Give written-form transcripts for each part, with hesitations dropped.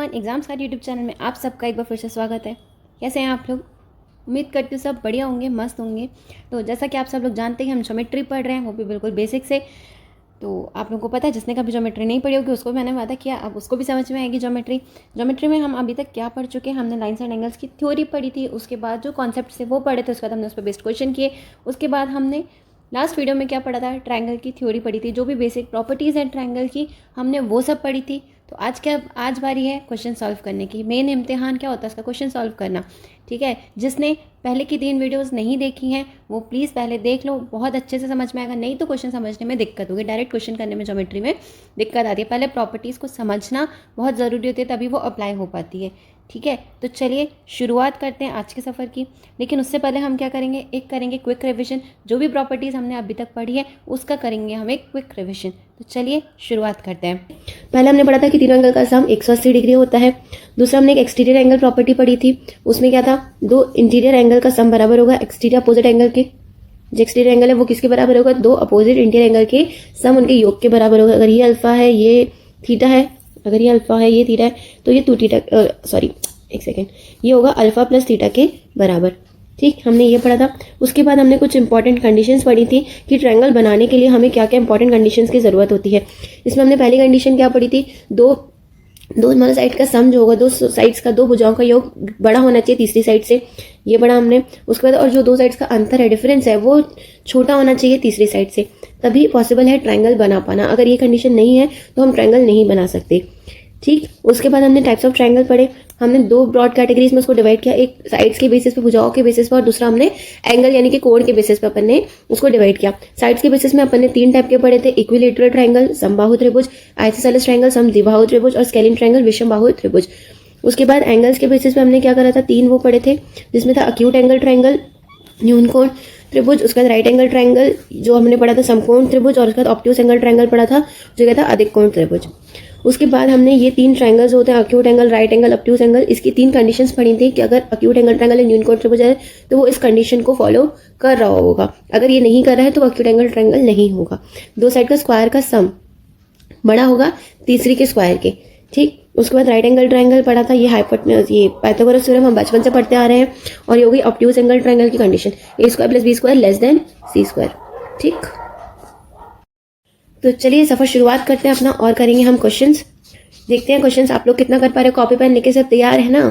Everyone, exams का YouTube channel में आप सबका एक बार फिर से स्वागत है। कैसे हैं आप लोग? उम्मीद करती हूँ सब बढ़िया होंगे, मस्त होंगे। तो जैसा कि आप सब लोग जानते हैं कि हम ज्योमेट्री पढ़ रहे हैं, वो भी बिल्कुल बेसिक से। तो आप लोगों को पता है, जिसने कभी ज्योमेट्री नहीं पढ़ी होगी उसको मैंने वादा किया अब उसको भी समझ में आएगी ज्योमेट्री में हम अभी तक क्या पढ़ चुके हैं। हमने लाइन्स एंड एंगल्स की थ्योरी पढ़ी थी, उसके बाद जो कॉन्सेप्ट थे वो पढ़े थे, उसके बाद हमने उस पर बेस्ड क्वेश्चन किए। उसके बाद हमने लास्ट वीडियो में क्या पढ़ा था, ट्रायंगल की थ्योरी पढ़ी थी, जो भी बेसिक प्रॉपर्टीज़ हैं ट्रायंगल की हमने वो सब पढ़ी थी। तो आज बारी है क्वेश्चन सॉल्व करने की। मेन इम्तिहान क्या होता है उसका, क्वेश्चन सॉल्व करना। ठीक है, जिसने पहले की 3 वीडियोस नहीं देखी हैं वो प्लीज़ पहले देख लो, बहुत अच्छे से समझ में आएगा। नहीं तो क्वेश्चन समझने में दिक्कत होगी, डायरेक्ट क्वेश्चन करने में ज्योमेट्री में दिक्कत आती है। पहले प्रॉपर्टीज़ को समझना बहुत ज़रूरी होती है, तभी वो अप्लाई हो पाती है। ठीक है, तो चलिए शुरुआत करते हैं आज के सफ़र की। लेकिन उससे पहले हम क्या करेंगे, करेंगे क्विक रिविजन। जो भी प्रॉपर्टीज़ हमने अभी तक पढ़ी है उसका करेंगे हम एक क्विक रिविजन। तो चलिए शुरुआत करते हैं। पहले हमने पढ़ा था कि तीनों एंगल का सम 180 डिग्री होता है। दूसरा हमने एक एक्सटीरियर एंगल प्रॉपर्टी पढ़ी थी, उसमें क्या था, 2 इंटीरियर एंगल का सम बराबर होगा एक्सटीरियर अपोजिट एंगल के। जो एक्सटीरियर एंगल है वो किसके बराबर होगा, 2 अपोजिट इंटीरियर एंगल के सम उनके योग के बराबर होगा। अगर ये अल्फा है ये थीटा है, अगर ये अल्फा है ये थीटा है, तो ये 2 थीटा ये होगा अल्फा प्लस थीटा के बराबर। ठीक, हमने ये पढ़ा था। उसके बाद हमने कुछ इंपॉर्टेंट कंडीशंस पढ़ी थी कि ट्रायंगल बनाने के लिए हमें क्या क्या इंपॉर्टेंट कंडीशंस की ज़रूरत होती है। इसमें हमने पहली कंडीशन क्या पढ़ी थी, दो हमारे साइड का सम जो होगा, 2 साइड्स का 2 भुजाओं का योग बड़ा होना चाहिए तीसरी साइड से, ये बड़ा हमने। उसके बाद और जो 2 साइड्स का अंतर है, डिफरेंस है, वो छोटा होना चाहिए तीसरी साइड से, तभी पॉसिबल है ट्रायंगल बना पाना। अगर ये कंडीशन नहीं है तो हम ट्रायंगल नहीं बना सकते। ठीक, उसके बाद हमने टाइप्स ऑफ ट्रायंगल पढ़े। हमने 2 ब्रॉड कैटेगरीज में उसको डिवाइड किया, एक साइड्स के बेसिस पे, भुजाओं के बेसिस पे, और दूसरा हमने एंगल यानी कि कोण के बेसिस पे अपन ने उसको डिवाइड किया। साइड्स के बेसिस में अपन ने 3 टाइप के पढ़े थे, इक्विलेटरल ट्रायंगल, समबाहु त्रिभुज, आइसोसेलेस ट्रायंगल, समद्विबाहु त्रिभुज, और स्केलिन ट्रायंगल, विषमबाहु त्रिभुज। उसके बाद एंगल्स के बेसिस पे हमने क्या करा था, 3 वो पढ़े थे, जिसमें था अक्यूट एंगल ट्रायंगल, न्यून कोण त्रिभुज, उसके बाद राइट एंगल ट्रायंगल जो हमने पढ़ा था समकोण त्रिभुज, और उसके बाद ऑब्ट्यूज एंगल ट्रायंगल पढ़ा था जो क्या था अधिक कोण त्रिभुज। उसके बाद हमने ये 3 ट्रायंगल्स होते हैं, acute angle, right angle, obtuse angle, इसकी 3 कंडीशंस पढ़ी थी कि अगर अक्यूट एंगल ट्रायंगल न्यून कोण त्रिभुज है तो वो इस कंडीशन को फॉलो कर रहा होगा। अगर ये नहीं कर रहा है तो अक्यूट एंगल ट्रायंगल नहीं होगा। 2 साइड का स्क्वायर का सम बड़ा होगा तीसरी के स्क्वायर के। ठीक, उसके बाद राइट एंगल ट्रायंगल पढ़ा था, ये पाइथागोरस थ्योरम हम बचपन से पढ़ते आ रहे हैं। और ये होगी ऑब्ट्यूज एंगल ट्रायंगल की कंडीशन, a² + b² < c²। ठीक, तो चलिए सफर शुरुआत करते हैं अपना और करेंगे हम क्वेश्चंस। देखते हैं क्वेश्चंस आप लोग कितना कर पा रहे हो, कॉपी पेन लेके सब तैयार है ना।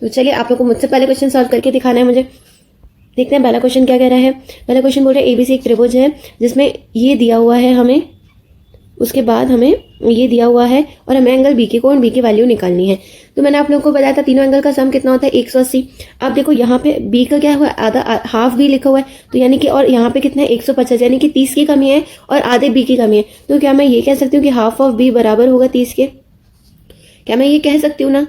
तो चलिए आप लोग को मुझसे पहले क्वेश्चन सॉल्व करके दिखाना है मुझे। देखते हैं पहला क्वेश्चन क्या कह रहा है। पहला क्वेश्चन बोल रहा है ABC एक त्रिभुज है जिसमें ये दिया हुआ है हमें, उसके बाद हमें ये दिया हुआ है और हमें एंगल बी के कोण बी की वैल्यू निकालनी है। तो मैंने आप लोगों को बताया था तीनों एंगल का सम कितना होता है, 180। अब देखो यहाँ पे बी का क्या हुआ, आधा हाफ बी लिखा हुआ है, तो यानी कि और यहाँ पे कितना है 150, यानी कि 30 की कमी है और आधे बी की कमी है। तो क्या मैं ये कह सकती हूँ कि हाफ ऑफ बी बराबर होगा 30 के? क्या मैं ये कह सकती हूँ ना?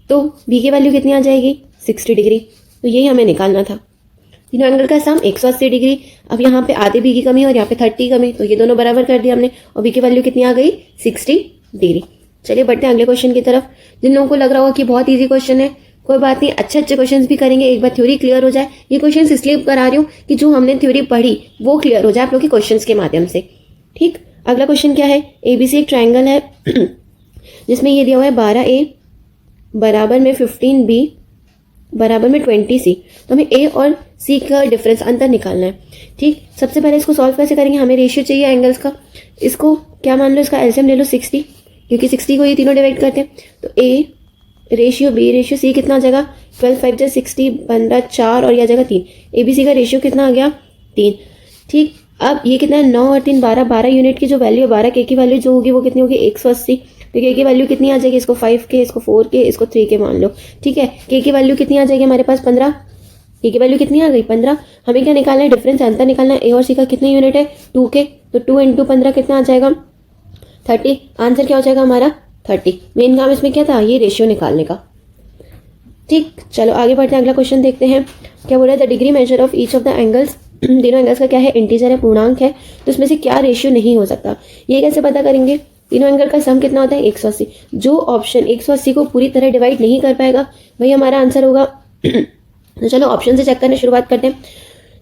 तो बी की वैल्यू कितनी आ जाएगी, 60 डिग्री। तो यही हमें निकालना था। तीनों एंगल का सम 180 डिग्री। अब यहाँ पे आधे बी की कमी और यहाँ पे 30 कमी, तो ये दोनों बराबर कर दिया हमने, और बी की वैल्यू कितनी आ गई, 60 डिग्री। चलिए बढ़ते हैं अगले क्वेश्चन की तरफ। जिन लोगों को लग रहा होगा कि बहुत ईजी क्वेश्चन है, कोई बात नहीं, अच्छे क्वेश्चन भी करेंगे, एक बार थ्योरी क्लियर हो जाए। ये क्वेश्चन इसलिए करा रही हूँ कि जो हमने थ्योरी पढ़ी वो क्लियर हो जाए आप लोग के क्वेश्चन के माध्यम से। ठीक, अगला क्वेश्चन क्या है, ABC एक ट्रायंगल है जिसमें ये दिया हुआ है 12A बराबर में 15B बराबर में 20C। तो हमें A और C का डिफरेंस, अंतर निकालना है। ठीक, सबसे पहले इसको सॉल्व कैसे करेंगे, हमें रेशियो चाहिए एंगल्स का। इसको क्या मान लो, इसका एलसीएम ले लो 60, क्योंकि 60 को ये तीनों डिवाइड करते हैं। तो A ratio B ratio C कितना आ जाएगा, 12 5 60 15 4 और यह आ जाएगा 3। ABC का रेशियो कितना आ गया, 3। ठीक, अब ये कितना है, 9 और 3 12 यूनिट की जो वैल्यू है, 12 के की वैल्यू जो होगी वो कितनी होगी, 180। तो के की वैल्यू कितनी आ जाएगी, इसको 5 के, इसको 4 के, इसको 3 के मान लो। ठीक है, के की वैल्यू कितनी आ जाएगी हमारे पास, 15। के की वैल्यू कितनी आ गई, 15। हमें क्या निकालना है, डिफरेंस, अंतर निकालना है। ए और सी का कितने यूनिट है, 2 के, तो 2 × 15 कितना आ जाएगा, 30। आंसर क्या हो जाएगा हमारा, 30। मेन काम इसमें क्या था, ये रेशियो निकालने का। ठीक, चलो आगे बढ़ते हैं, अगला क्वेश्चन देखते हैं। क्या बोला है, the degree measure of each of the angles, तीनों एंगल्स का क्या है, इंटीजर है, पूर्णांक है, तो इसमें से क्या रेशियो नहीं हो सकता, ये कैसे पता करेंगे। तीनों एंगल का सम कितना होता है, 180। जो ऑप्शन 180 को पूरी तरह डिवाइड नहीं कर पाएगा वही हमारा आंसर होगा। तो चलो ऑप्शन से चेक करने शुरुआत करते हैं।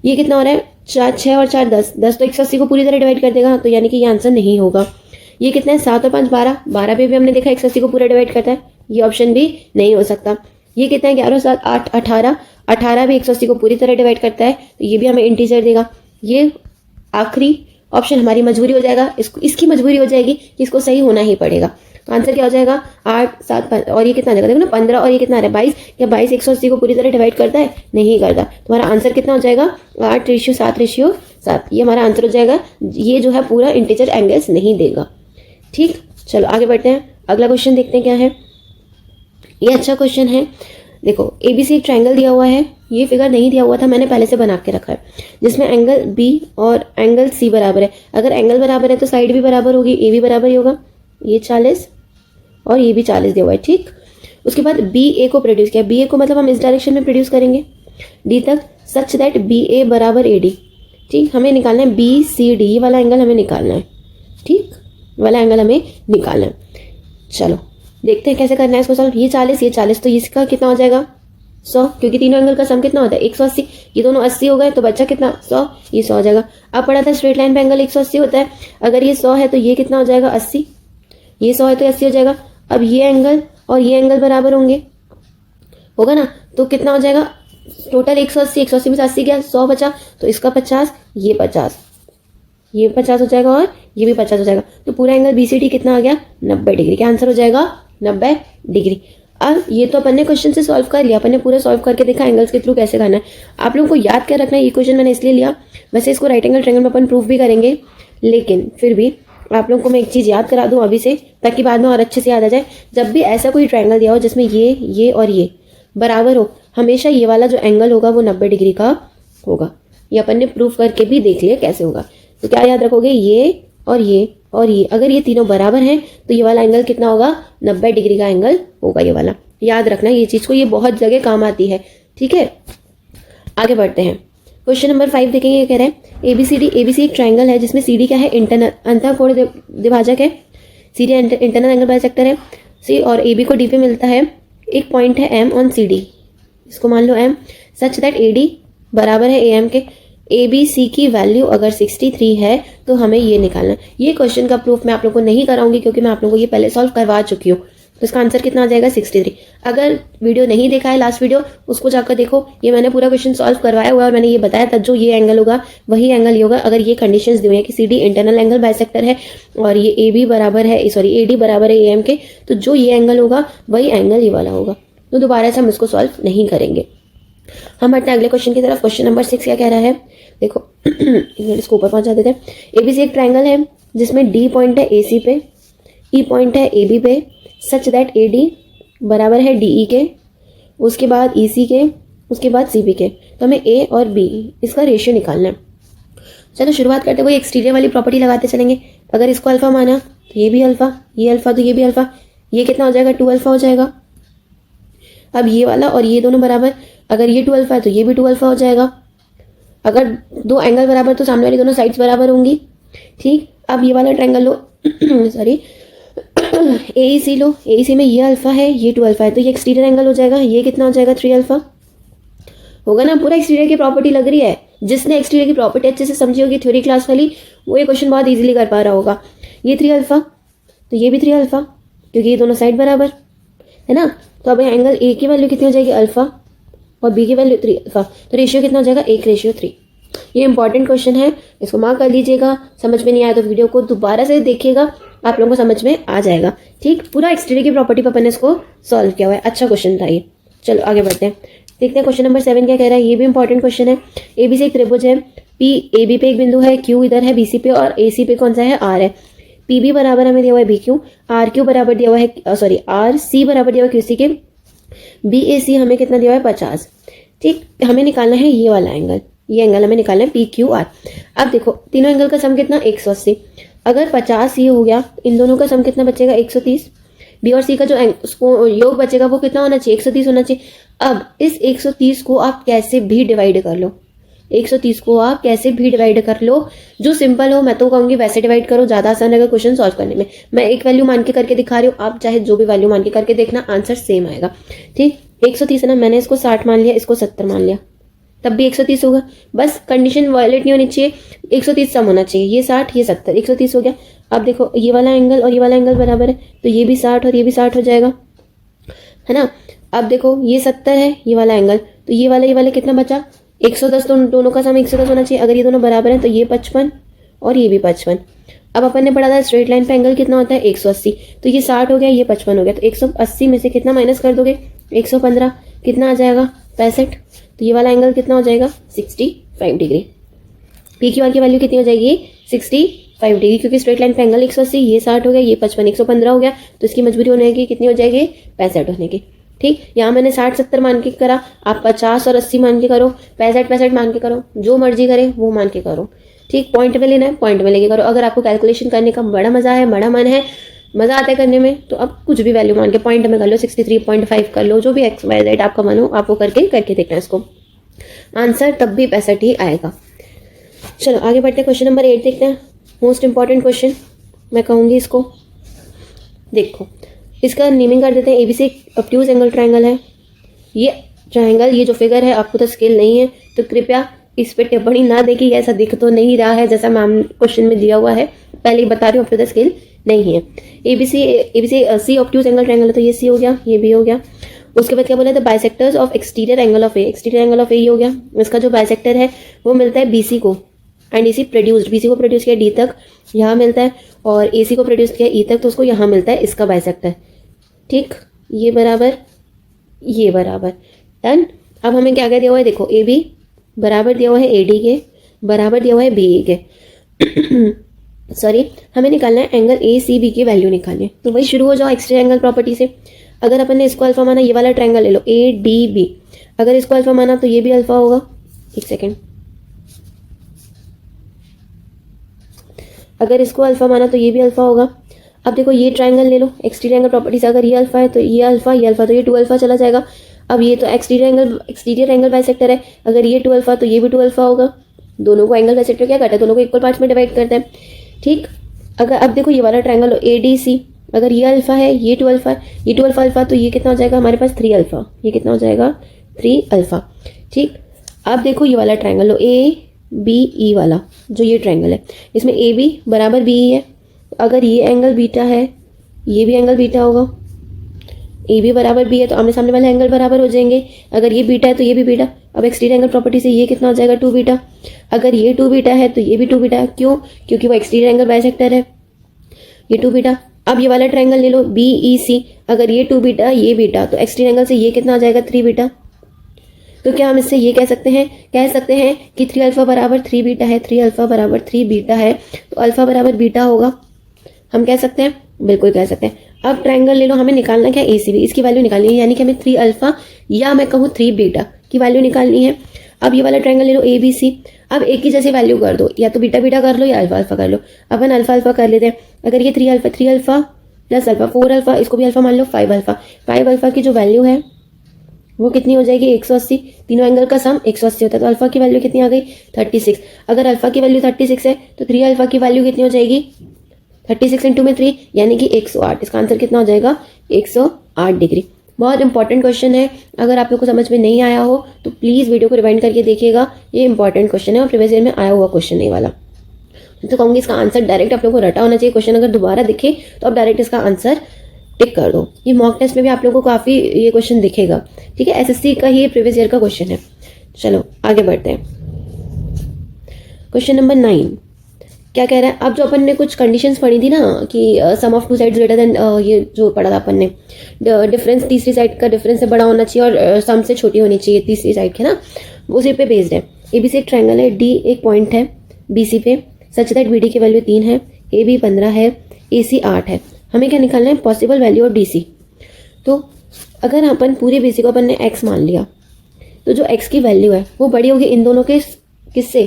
ये कितना हो रहा है, 4 6 और 4 10, 10 तो 180 को पूरी तरह डिवाइड कर देगा, तो यानी कि ये आंसर नहीं होगा। ये कितना है, 7 और 5 12, 12 पे भी हमने देखा 180 को पूरा डिवाइड करता है, ये ऑप्शन भी नहीं हो सकता। ये कितना है 11 7 8 18, 18 भी 180 को पूरी तरह डिवाइड करता है, तो ये भी हमें इंटीजर देगा। ये आखिरी ऑप्शन हमारी मजबूरी हो जाएगा, इसकी मजबूरी हो जाएगी कि इसको सही होना ही पड़ेगा। तो आंसर क्या हो जाएगा 8 7 और ये कितना आ जाएगा, देखो ना 15 और ये कितना आ रहा है 22। क्या 22 180 को पूरी तरह डिवाइड करता है? नहीं करता। तुम्हारा आंसर कितना हो जाएगा 8:7:7। ये हमारा आंसर हो जाएगा। ये जो है पूरा इंटीजर एंगल्स नहीं देगा। ठीक, चलो आगे बढ़ते हैं। अगला क्वेश्चन देखते हैं क्या है। ये अच्छा क्वेश्चन है। देखो ABC एक ट्रायंगल दिया हुआ है, ये फिगर नहीं दिया हुआ था, मैंने पहले से बना के रखा है, जिसमें एंगल B और एंगल C बराबर है। अगर एंगल बराबर है तो साइड भी बराबर होगी, ए भी बराबर ही होगा। ये 40 और ये भी 40 दिया हुआ है। ठीक, उसके बाद BA को प्रोड्यूस किया। BA को मतलब हम इस डायरेक्शन में प्रोड्यूस करेंगे D तक, सच दैट BA बराबर AD। ठीक, हमें निकालना है BCD, ये वाला एंगल हमें निकालना है। ठीक, वाला एंगल हमें निकालना है। चलो देखते हैं कैसे करना है इसको सॉल्व। ये 40 तो इसका कितना हो जाएगा 100, क्योंकि तीनों एंगल का सम कितना होता है 180। ये दोनों 80 हो गए तो बच्चा कितना 100, ये 100 हो जाएगा। अब पढ़ा था स्ट्रेट लाइन पे एंगल 180 होता है। अगर ये 100 है तो ये कितना हो जाएगा 80, ये 100 है तो 80 हो जाएगा। अब ये एंगल और ये एंगल बराबर होंगे, होगा ना, तो कितना हो जाएगा टोटल 180, 180 में से 80 गया, 100 बचा, तो इसका 50, ये 50, ये 50 हो जाएगा और ये भी 50 हो जाएगा। तो पूरा एंगल BCD कितना आ गया 90 डिग्री। क्या आंसर हो जाएगा 90 डिग्री। अब ये तो अपन ने क्वेश्चन से सॉल्व कर लिया, अपन ने पूरा सॉल्व करके देखा एंगल्स के थ्रू कैसे करना है। आप लोगों को याद कर रखना है, ये क्वेश्चन मैंने इसलिए लिया, वैसे इसको राइट एंगल ट्रायंगल में अपन प्रूफ भी करेंगे, लेकिन फिर भी आप लोगों को मैं एक चीज़ याद करा दूं अभी से, ताकि बाद में और अच्छे से याद आ जाए। जब भी ऐसा कोई ट्रायंगल दिया हो जिसमें ये और ये बराबर हो, हमेशा ये वाला जो एंगल होगा वो 90 डिग्री का होगा। ये अपन ने प्रूफ करके भी देख लिया कैसे होगा। तो क्या याद रखोगे, ये और ये और ये, अगर ये तीनों बराबर हैं तो ये वाला एंगल कितना होगा 90 डिग्री का एंगल होगा ये वाला। याद रखना ये चीज़ को, ये बहुत जगह काम आती है। ठीक है, आगे बढ़ते हैं। क्वेश्चन नंबर 5 देखेंगे। ये कह रहे हैं ABC एक ट्रायंगल है जिसमें CD क्या है इंटरनल अंतःकोण द्विभाजक है, CD इंटरनल एंगल बाइसेक्टर है, C और AB को D पे मिलता है। एक पॉइंट है M ऑन CD, इसको मान लो M, सच दैट AD बराबर है AM के। ABC की वैल्यू अगर 63 है तो हमें ये निकालना है। ये क्वेश्चन का प्रूफ मैं आप लोगों को नहीं कराऊंगी क्योंकि मैं आप लोगों को ये पहले सॉल्व करवा चुकी हूँ। तो इसका आंसर कितना आ जाएगा 63। अगर वीडियो नहीं देखा है लास्ट वीडियो, उसको जाकर देखो, ये मैंने पूरा क्वेश्चन सॉल्व करवाया हुआ है और मैंने ये बताया था जो ये एंगल होगा वही एंगल ये होगा। अगर ये कंडीशंस दी हुई है कि CD इंटरनल एंगल बाइसेक्टर है और ये AB बराबर है, AD बराबर है AM के, तो जो ये एंगल होगा वही एंगल ये वाला होगा। तो दोबारा से हम इसको सॉल्व नहीं करेंगे। हम बढ़ते हैं अगले क्वेश्चन की तरफ। क्वेश्चन नंबर 6 क्या कह रहा है, देखो इसको ऊपर पहुंचा देते हैं। ABC एक ट्रायंगल है जिसमें D पॉइंट है AC पे, E पॉइंट है AB पे, सच दैट AD बराबर है DE के, उसके बाद EC के, उसके बाद CB के। तो हमें A और B इसका रेशियो निकालना है। चलो शुरुआत करते हुए एक्सटीरियर वाली प्रॉपर्टी लगाते चलेंगे। अगर इसको अल्फा माना तो ये भी अल्फा, ये अल्फा तो ये भी अल्फा, ये कितना हो जाएगा 2 अल्फा हो जाएगा। अब ये वाला और ये दोनों बराबर, अगर ये 2 अल्फा है तो ये भी 2 अल्फा हो जाएगा। अगर दो एंगल बराबर तो सामने वाली दोनों साइड्स बराबर होंगी। ठीक, अब ये वाला ट्रायंगल लो सॉरी AEC लो, AEC में ये अल्फा है ये 2 अल्फा है, तो ये एक्सटीरियर एंगल हो जाएगा। ये कितना हो जाएगा 3 अल्फा होगा ना। पूरा एक्सटीरियर की प्रॉपर्टी लग रही है। जिसने एक्सटीरियर की प्रॉपर्टी अच्छे से समझी होगी थ्योरी क्लास वाली, वो ये क्वेश्चन बहुत इजीली कर पा रहा होगा। ये 3 अल्फा तो ये भी 3 अल्फा, क्योंकि ये दोनों साइड बराबर है ना। तो अब एंगल A की वैल्यू कितनी हो जाएगी अल्फा और B की वैल्यू 3 अल्फा, तो रेशियो कितना हो जाएगा 1:3। ये इंपॉर्टेंट क्वेश्चन है, इसको मार्क कर लीजिएगा। समझ में नहीं आया तो वीडियो को दोबारा से देखिएगा, आप लोगों को समझ में आ जाएगा। ठीक, पूरा एक्सटीरियर की प्रॉपर्टी पर अपन ने इसको सॉल्व किया हुआ है। अच्छा क्वेश्चन था ये। चलो आगे बढ़ते हैं, देखते हैं क्वेश्चन नंबर 7 क्या कह रहा है। ये भी इंपॉर्टेंट क्वेश्चन है। ABC एक त्रिभुज है, AB पे एक बिंदु है, Q इधर है BC पे और AC पे कौन सा है R है। PB बराबर हमें दिया हुआ है BQ, RQ बराबर दिया हुआ है RC बराबर दिया हुआ है QC के, BAC हमें कितना दिया हुआ है 50। ठीक, हमें निकालना है ये वाला एंगल, ये एंगल हमें निकालना है PQR। अब देखो तीनों एंगल का सम कितना 180, अगर 50 ये हो गया, इन दोनों का सम कितना बचेगा 130। B और C का जो योग बचेगा वो कितना होना चाहिए 130 होना चाहिए। अब इस 130 को आप कैसे भी डिवाइड कर लो, 130 को आप कैसे भी डिवाइड कर लो, जो सिंपल हो मैं तो कहूँगी वैसे डिवाइड करो, ज़्यादा आसान रहेगा क्वेश्चन सॉल्व करने में। मैं एक वैल्यू मान के करके दिखा रही हूँ, आप चाहे जो भी वैल्यू मान के करके देखना, आंसर सेम आएगा। ठीक, 130 है ना, मैंने इसको 60 मान लिया, इसको 70 मान लिया, तब भी 130 होगा। बस कंडीशन वायलेट नहीं होनी चाहिए, 130 सम होना चाहिए। ये 60 ये 70, 130 हो गया। अब देखो ये वाला एंगल और ये वाला एंगल बराबर है, तो ये भी 60 और ये भी 60 हो जाएगा। है ना। अब देखो ये 70 है ये वाला एंगल, तो ये वाला कितना बचा 110, तो दोनों का सम 110 होना चाहिए। अगर ये दोनों बराबर हैं तो ये 55 और ये भी 55। अब अपन ने पढ़ा था स्ट्रेट लाइन पे एंगल कितना होता है 180, तो ये 60 हो गया ये 55 हो गया, तो 180 में से कितना माइनस कर दोगे 115, कितना आ जाएगा 65। तो ये वाला एंगल कितना हो जाएगा 65 डिग्री। पी क्यू आर की वैल्यू कितनी हो जाएगी 65 डिग्री, क्योंकि स्ट्रेट लाइन पे एंगल 180, ये 60 हो गया, ये 55 115 हो गया, तो इसकी मजबूरी होने की कितनी हो जाएगी 65 होने की। ठीक, यहाँ मैंने 60-70 मान के करा, आप 50 और 80 मान के करो, 65 मान के करो, जो मर्जी करे वो मान के करो। ठीक, पॉइंट में लेना है पॉइंट में लेके करो। अगर आपको कैलकुलेशन करने का बड़ा मजा है, बड़ा मन है, मजा आता है करने में, तो आप कुछ भी वैल्यू मान के पॉइंट में कर लो, 63.5 कर लो, जो भी XYZ आपका मन हो आप वो करके देखना इसको, आंसर तब भी 65 ही आएगा। चलो आगे बढ़ते हैं, क्वेश्चन नंबर 8 देखते हैं। मोस्ट इंपॉर्टेंट क्वेश्चन मैं कहूँगी इसको। देखो इसका नेमिंग कर देते हैं। ABC एक ऑब्ट्यूज एंगल ट्रायंगल है। ये ट्रायंगल, ये जो फिगर है आपको तो स्केल नहीं है, तो कृपया इस पे टिप्पणी ना दें कि ऐसा दिख तो नहीं रहा है जैसा मैम क्वेश्चन में दिया हुआ है, पहले ही बता रही हूँ, ऑब्ट्यूज स्केल नहीं है। ABC सी ऑब्ट्यूज एंगल ट्रायंगल है, तो ये सी हो गया, ये भी हो गया। उसके बाद क्या बोला था, bisectors of exterior angle of a, exterior angle of a हो गया। इसका जो बाइसेक्टर है वो मिलता है BC को, एंड AC प्रोड्यूस्ड, BC को प्रोड्यूस किया D तक, यहाँ मिलता है, और AC को प्रोड्यूस किया E तक, तो उसको यहाँ मिलता है इसका बाइसेक्टर। ठीक, ये बराबर ये बराबर, डन। अब हमें क्या क्या दिया हुआ है, देखो AB बराबर दिया हुआ है AD के, बराबर दिया हुआ है BE के सॉरी, हमें निकालना है एंगल ACB की वैल्यू निकालनी है। तो वही शुरू हो जाओ एक्सट्रा एंगल प्रॉपर्टी से। अगर अपन ने इसको अल्फा माना, ये वाला ट्रायंगल ले लो ADB, अगर इसको अल्फा माना तो ये भी अल्फा होगा। एक सेकेंड, अगर इसको अल्फा माना तो ये भी अल्फा होगा। अब देखो ये ट्रायंगल ले लो, एक्सटीरियर एंगल प्रॉपर्टी से, अगर ये अल्फा है तो ये अल्फा, तो ये 2 अल्फा चला जाएगा। अब ये तो एक्सटीरियर एंगल बाइसेक्टर है, अगर ये 2 अल्फा तो ये भी 2 अल्फा होगा। दोनों को एंगल बाइसेक्टर क्या करता है, दोनों को इक्वल पार्ट्स में डिवाइड करते हैं। ठीक, अगर अब देखो ये वाला ट्रायंगल ADC, अगर ये अल्फा है, ये 2 अल्फा, ये 2 अल्फा, तो ये कितना हो जाएगा हमारे पास 3 अल्फा, ये कितना हो जाएगा 3 अल्फा। ठीक, अब देखो ये वाला ट्रायंगल लो ABE वाला, जो ये ट्रायंगल है, इसमें AB बराबर BE है, अगर ये एंगल बीटा है, ये भी एंगल बीटा होगा, AB बराबर B है, तो आमने सामने वाले एंगल बराबर हो जाएंगे। अगर ये बीटा है तो ये भी बीटा। अब एक्सटीरियर एंगल प्रॉपर्टी से ये कितना हो जाएगा 2 बीटा, अगर ये 2 बीटा है तो ये भी 2 बीटा है। क्यों, क्योंकि वो एक्सटीरियर एंगल बाइसेक्टर है, ये 2 बीटा। अब ये वाला ट्रायंगल ले लो BEC, अगर ये 2 बीटा ये बीटा, तो एक्सटीरियर एंगल से ये कितना आ जाएगा 3 बीटा। तो क्या हम इससे ये कह सकते हैं कि 3 अल्फा बराबर 3 बीटा है, 3 अल्फा बराबर 3 बीटा है, तो अल्फा बराबर बीटा होगा, हम कह सकते हैं, बिल्कुल कह सकते हैं। अब ट्रायंगल ले लो, हमें निकालना क्या ACB, इसकी वैल्यू निकालनी है, यानी कि हमें 3 अल्फा या मैं कहूँ 3 बीटा की वैल्यू निकालनी है। अब ये वाला ट्रायंगल ले लो ABC, अब एक ही जैसी वैल्यू कर दो, या तो बीटा बीटा कर लो या अल्फा अल्फा कर लो। अपन अल्फा अल्फा कर लेते हैं, अगर ये 3 अल्फा प्लस अल्फा 4 अल्फा, इसको भी अल्फा मान लो 5 अल्फा की जो वैल्यू है वो कितनी हो जाएगी 180, तीनों एंगल का सम 180 होता है, तो अल्फा की वैल्यू कितनी आ गई 36। अगर अल्फा की वैल्यू 36 है तो 3 अल्फा की वैल्यू कितनी हो जाएगी 36 इंटू में 3 यानी कि 108। इसका आंसर कितना हो जाएगा 108 डिग्री। बहुत इंपॉर्टेंट क्वेश्चन है, अगर आप लोग को समझ में नहीं आया हो तो प्लीज़ वीडियो को रिवाइंड करके देखिएगा, ये इंपॉर्टेंट क्वेश्चन है और प्रीवियस ईयर में आया हुआ क्वेश्चन नहीं वाला। तो कहूँगी इसका आंसर डायरेक्ट आप लोगों को रटा होना चाहिए, क्वेश्चन अगर दोबारा दिखे तो आप डायरेक्ट इसका आंसर टिक कर दो। ये मॉक टेस्ट में भी आप लोगों को काफ़ी ये क्वेश्चन दिखेगा, ठीक है, SSC का ही प्रीवियस ईयर का क्वेश्चन है। चलो आगे बढ़ते हैं, क्वेश्चन नंबर 9 क्या कह रहा है। अब जो अपन ने कुछ कंडीशंस पढ़ी थी ना कि सम ऑफ 2 साइड्स ग्रेटर देन, ये जो पढ़ा था अपन ने, डिफरेंस तीसरी साइड का डिफरेंस से बड़ा होना चाहिए और सम से छोटी होनी चाहिए तीसरी साइड के ना, उसी पे बेस्ड है। ABC एक ट्रायंगल है, D एक पॉइंट है BC पे, सच दैट BD की वैल्यू 3 है, AB 15 है, AC 8 है। हमें क्या निकालना है पॉसिबल वैल्यू ऑफ DC। तो अगर अपन पूरे BC को अपन ने x मान लिया तो जो x की वैल्यू है वो बड़ी होगी इन दोनों के किससे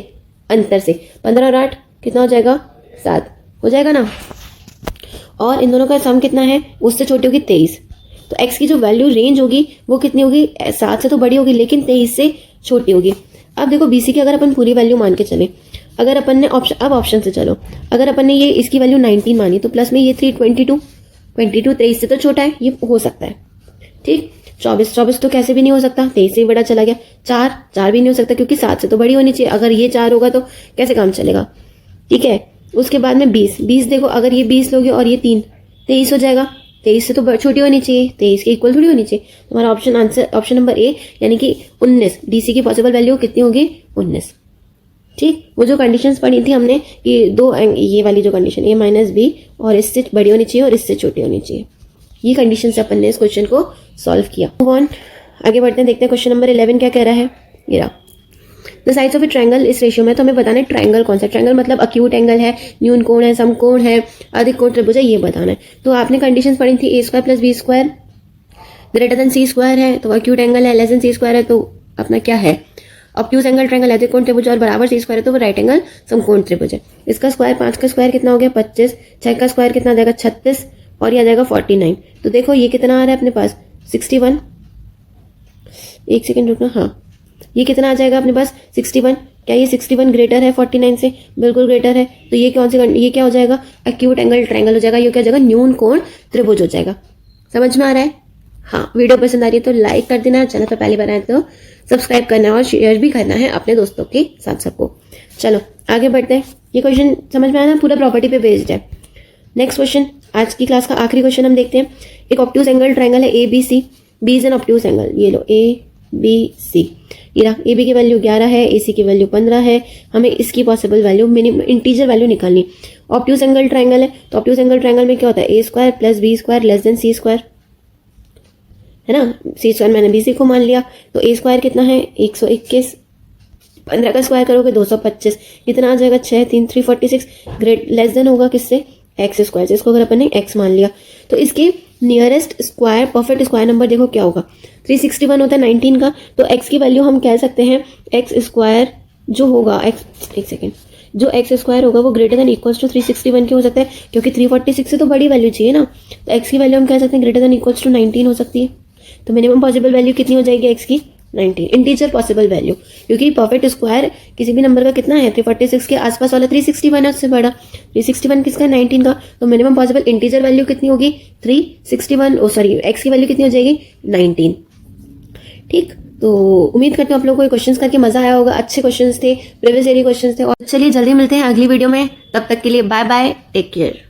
अंतर से, 15 और 8 कितना हो जाएगा 7 हो जाएगा ना, और इन दोनों का सम कितना है उससे छोटी होगी 23। तो x की जो वैल्यू रेंज होगी वो कितनी होगी 7 से तो बड़ी होगी लेकिन 23 से छोटी होगी। अब देखो BC की अगर अपन पूरी वैल्यू मान के चले, अगर अपन ने ऑप्शन से चलो, अगर अपन ने ये इसकी वैल्यू 19 मानी तो प्लस में ये 3 22 23 से तो छोटा है, ये हो सकता है, ठीक। 24 तो कैसे भी नहीं हो सकता, 23 से भी बड़ा चला गया। 4 भी नहीं हो सकता क्योंकि 7 से तो बड़ी होनी चाहिए, अगर ये 4 होगा तो कैसे काम चलेगा, ठीक है। उसके बाद में 20 देखो, अगर ये 20 लोगे और ये 3 23 हो जाएगा, 23 से तो छोटी होनी चाहिए, 23 के इक्वल थोड़ी होनी चाहिए। तुम्हारा ऑप्शन नंबर ए यानी कि 19, डीसी की पॉसिबल वैल्यू कितनी होगी 19। ठीक, वो जो कंडीशंस पढ़ी थी हमने कि ये वाली जो कंडीशन ए माइनस बी और इससे बड़ी होनी चाहिए और इससे छोटी होनी चाहिए, ये कंडीशन से अपन ने इस क्वेश्चन को सॉल्व किया। मूव ऑन, आगे बढ़ते हैं, देखते हैं क्वेश्चन नंबर 11 क्या कह रहा है। ये रहा, the sides of A triangle इस रेशियो में, तो हमें बताना है ट्रायंगल कौन सा। ट्रायंगल मतलब अक्यूट एंगल है, न्यून कोण है, समकोण है, अधिक कोण त्रिभुज है, ये बताना है। तो आपने कंडीशंस पढ़ी थी A square plus B square greater than C square है, तो अक्यूट एंगल है, लेस देन सी स्क्वायर है, तो अपना क्या है ऑब्ट्यूज एंगल ट्रायंगल, अधिक कोण त्रिभुज और बराबर सी स्क्वायर है तो वो राइट एंगल समकोण त्रिभुज है। इसका स्क्वायर 5 का स्क्वायर कितना हो गया 25, 6 का स्क्वायर कितना आ जाएगा 36 और ये आ जाएगा 49। तो देखो ये कितना आ रहा है अपने पास 61, एक सेकेंड रुकना, हाँ ये कितना आ जाएगा अपने पास 61। क्या ये 61 ग्रेटर है 49 से? बिल्कुल ग्रेटर है। तो ये कौन सी, ये क्या हो जाएगा एक्यूट एंगल ट्रायंगल हो जाएगा, ये क्या हो जाएगा न्यून कोण त्रिभुज हो जाएगा। समझ में आ रहा है? हाँ, वीडियो पसंद आ रही है तो लाइक कर देना, चैनल पर पहली बार आए तो सब्सक्राइब करना है और शेयर भी करना है अपने दोस्तों के साथ सबको। चलो आगे बढ़ते हैं, ये क्वेश्चन समझ में आया ना, पूरा प्रॉपर्टी पे बेस्ड है। नेक्स्ट क्वेश्चन, आज की क्लास का आखिरी क्वेश्चन हम देखते हैं। एक ऑब्ट्यूज एंगल ट्रायंगल है A B C, B is an obtuse angle, ये लो ए बी सी, ये रहा। ए बी की वैल्यू 11 है, ए सी की वैल्यू 15 है, हमें इसकी possible value minimum integer value निकालनी। ऑब्ट्यूज एंगल ट्रायंगल है तो ऑब्ट्यूज एंगल ट्रायंगल में क्या होता है A square plus B square less than C square, है ना। सी स्क्वायर मैंने बी सी को मान लिया, तो ए स्क्वायर कितना है 121, 15 का स्क्वायर करोगे 225, कितना आ जाएगा 6 3 346, ग्रेट लेस देन होगा किससे एक्स स्क्वायर से, इसको अगर अपन ने एक्स मान लिया तो इसके nearest square perfect square number देखो क्या होगा 361 होता है 19 का, तो एक्स की वैल्यू हम कह सकते हैं एक्स स्क्वायर जो होगा एक्स, एक सेकेंड, जो एक्स स्क्वायर होगा वो ग्रेटर देन इक्वल्स टू 361 के हो सकता है, क्योंकि 346 से तो बड़ी वैल्यू चाहिए ना, तो एक्स की वैल्यू हम कह सकते हैं ग्रेटर देन इक्वल्स टू 19 हो सकती है। तो मिनिमम पॉसिबल वैल्यू कितनी हो जाएगी एक्स की 19, इंटीजर पॉसिबल वैल्यू, क्योंकि परफेक्ट स्क्वायर किसी भी नंबर का कितना है 346 के आसपास वाला 361 है उससे बड़ा, 361 किसका 19 का, तो मिनिमम पॉसिबल इंटीजर वैल्यू कितनी होगी 361, सॉरी एक्स की वैल्यू कितनी हो जाएगी 19। ठीक, तो उम्मीद करती हूँ आप लोगों को ये क्वेश्चंस करके मजा आया होगा, अच्छे क्वेश्चंस थे, प्रीवियस ईयर क्वेश्चंस थे। और चलिए जल्दी मिलते हैं अगली वीडियो में, तब तक के लिए बाय बाय, टेक केयर।